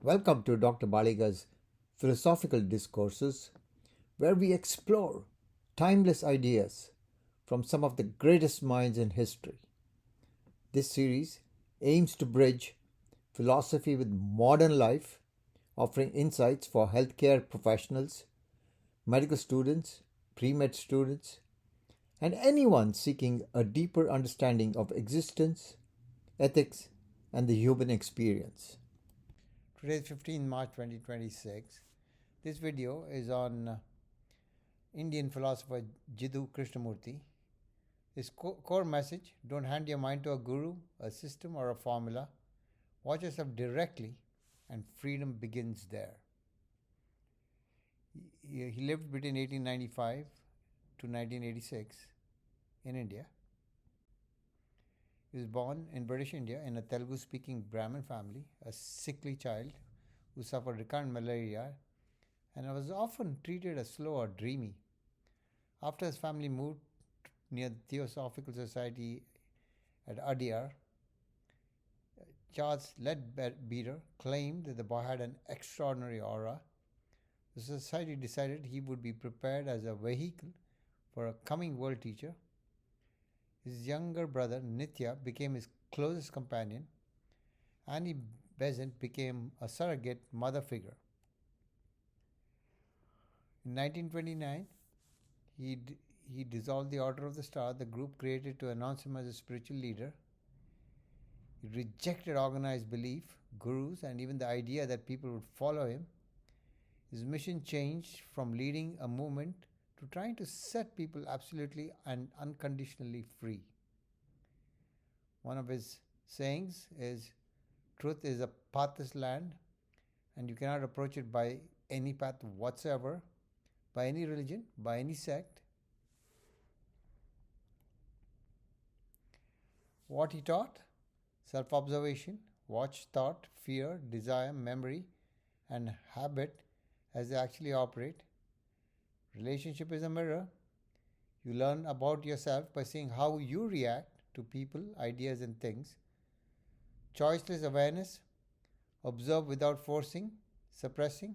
Welcome to Dr. Baliga's Philosophical Discourses, where we explore timeless ideas from some of the greatest minds in history. This series aims to bridge philosophy with modern life, offering insights for healthcare professionals, medical students, pre med students, and anyone seeking a deeper understanding of existence, ethics, and the human experience. Today is 15 March 2026. This video is on Indian philosopher Jiddu Krishnamurti. His core message: don't hand your mind to a guru, a system, or a formula. Watch yourself directly, and freedom begins there. He lived between 1895 to 1986 in India. He was born in British India in a Telugu speaking Brahmin family, a sickly child who suffered recurrent malaria and was often treated as slow or dreamy. After his family moved near the Theosophical Society at Adyar, Charles Leadbeater claimed that the boy had an extraordinary aura. The society decided he would be prepared as a vehicle for a coming world teacher. His younger brother Nitya became his closest companion. Annie Besant became a surrogate mother figure. In 1929, he dissolved the Order of the Star, the group created to announce him as a spiritual leader. He rejected organized belief, gurus, and even the idea that people would follow him. His mission changed from leading a movement to trying to set people absolutely and unconditionally free. One of his sayings is, truth is a pathless land, and you cannot approach it by any path whatsoever, by any religion, by any sect. What he taught? Self-observation, watch thought, fear, desire, memory, and habit as they actually operate. Relationship is a mirror. You learn about yourself by seeing how you react to people, ideas, and things. Choiceless awareness, observe without forcing, suppressing,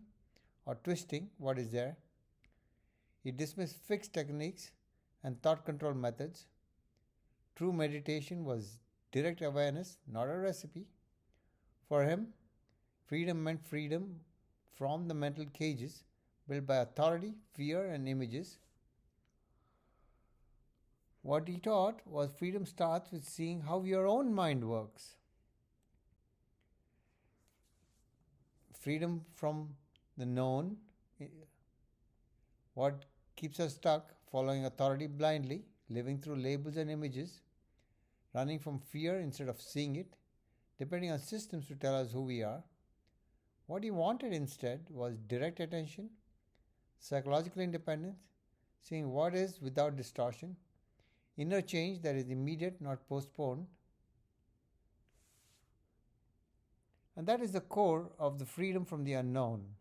or twisting what is there. He dismissed fixed techniques and thought control methods. True meditation was direct awareness, not a recipe. For him, freedom meant freedom from the mental cages built by authority, fear, and images. What he taught was freedom starts with seeing how your own mind works. Freedom from the known, what keeps us stuck, following authority blindly, living through labels and images, running from fear instead of seeing it, depending on systems to tell us who we are. What he wanted instead was direct attention, psychological independence, seeing what is without distortion, inner change that is immediate, not postponed. And that is the core of the freedom from the unknown.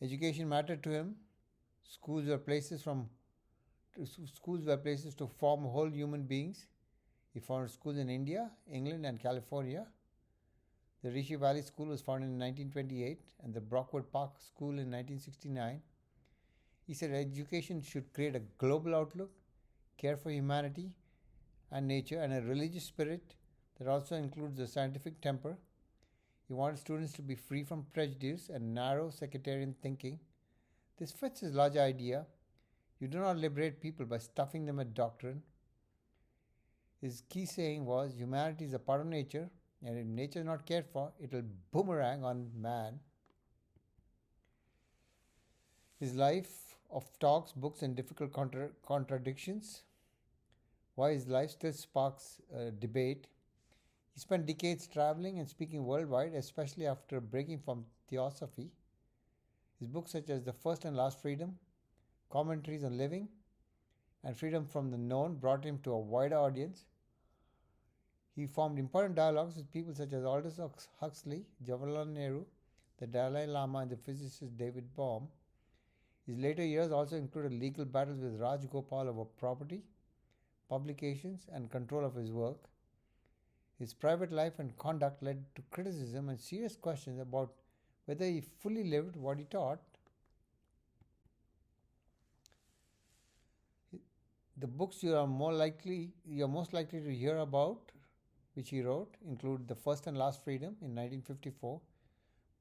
Education mattered to him. Schools were places to form whole human beings. He founded schools in India, England, and California. The Rishi Valley School was founded in 1928 and the Brockwood Park School in 1969. He said education should create a global outlook, care for humanity and nature, and a religious spirit that also includes a scientific temper. He wanted students to be free from prejudice and narrow sectarian thinking. This fits his larger idea. You do not liberate people by stuffing them with doctrine. His key saying was, humanity is a part of nature, and if nature is not cared for, it will boomerang on man. His life of talks, books, and difficult contradictions. Why his life still sparks debate. He spent decades traveling and speaking worldwide, especially after breaking from Theosophy. His books such as The First and Last Freedom, Commentaries on Living, and Freedom from the Known brought him to a wider audience. He formed important dialogues with people such as Aldous Huxley, Jawaharlal Nehru, the Dalai Lama, and the physicist David Bohm. His later years also included legal battles with Raj Gopal over property, publications, and control of his work. His private life and conduct led to criticism and serious questions about whether he fully lived what he taught. The books you're most likely to hear about, which he wrote, include The First and Last Freedom in 1954,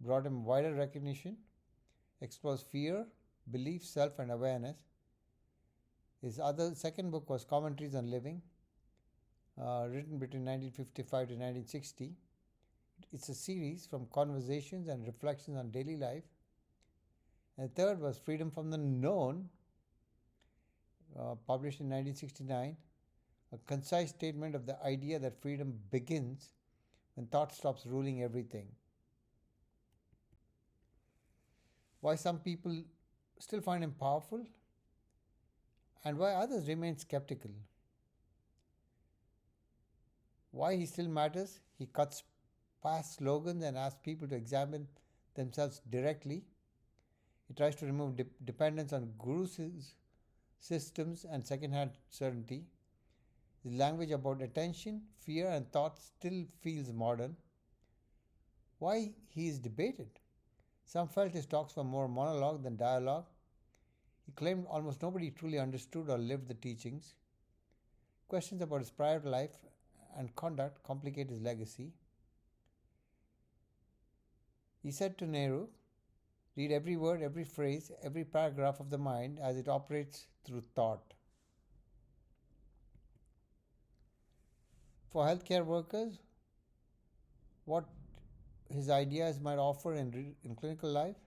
brought him wider recognition, explores fear, belief, self, and awareness. His second book was Commentaries on Living, written between 1955 to 1960. It's a series from conversations and reflections on daily life. And the third was Freedom from the Known, published in 1969, a concise statement of the idea that freedom begins when thought stops ruling everything. Why some people still find him powerful and why others remain skeptical. Why he still matters. He cuts past slogans and asks people to examine themselves directly. He tries to remove dependence on gurus, systems, and second-hand certainty. His language about attention, fear, and thought still feels modern. Why he is debated. Some felt his talks were more monologue than dialogue. He claimed almost nobody truly understood or lived the teachings. Questions about his private life and conduct complicate his legacy. He said to Nehru, "Read every word, every phrase, every paragraph of the mind as it operates through thought." For healthcare workers, what his ideas might offer in clinical life: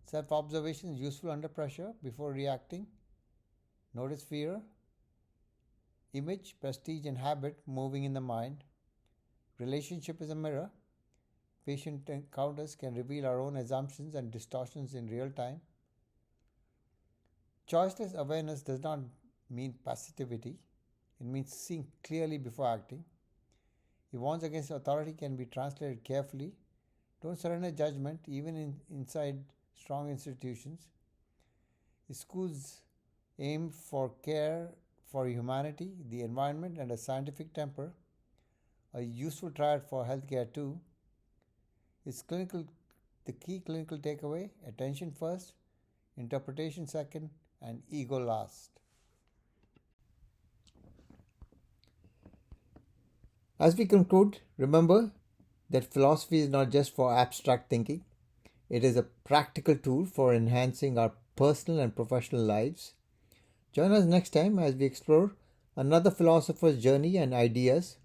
self-observation is useful under pressure before reacting. Notice fear, image, prestige, and habit moving in the mind. Relationship is a mirror. Patient encounters can reveal our own assumptions and distortions in real time. Choiceless awareness does not mean passivity. It means seeing clearly before acting. He warns against authority can be translated carefully. Don't surrender judgment, even inside strong institutions. His schools aim for care for humanity, the environment, and a scientific temper, a useful triad for healthcare too. The key clinical takeaway: attention first, interpretation second, and ego last. As we conclude, remember that philosophy is not just for abstract thinking. It is a practical tool for enhancing our personal and professional lives. Join us next time as we explore another philosopher's journey and ideas.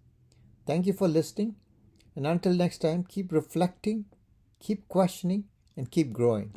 Thank you for listening, and until next time, keep reflecting, keep questioning, and keep growing.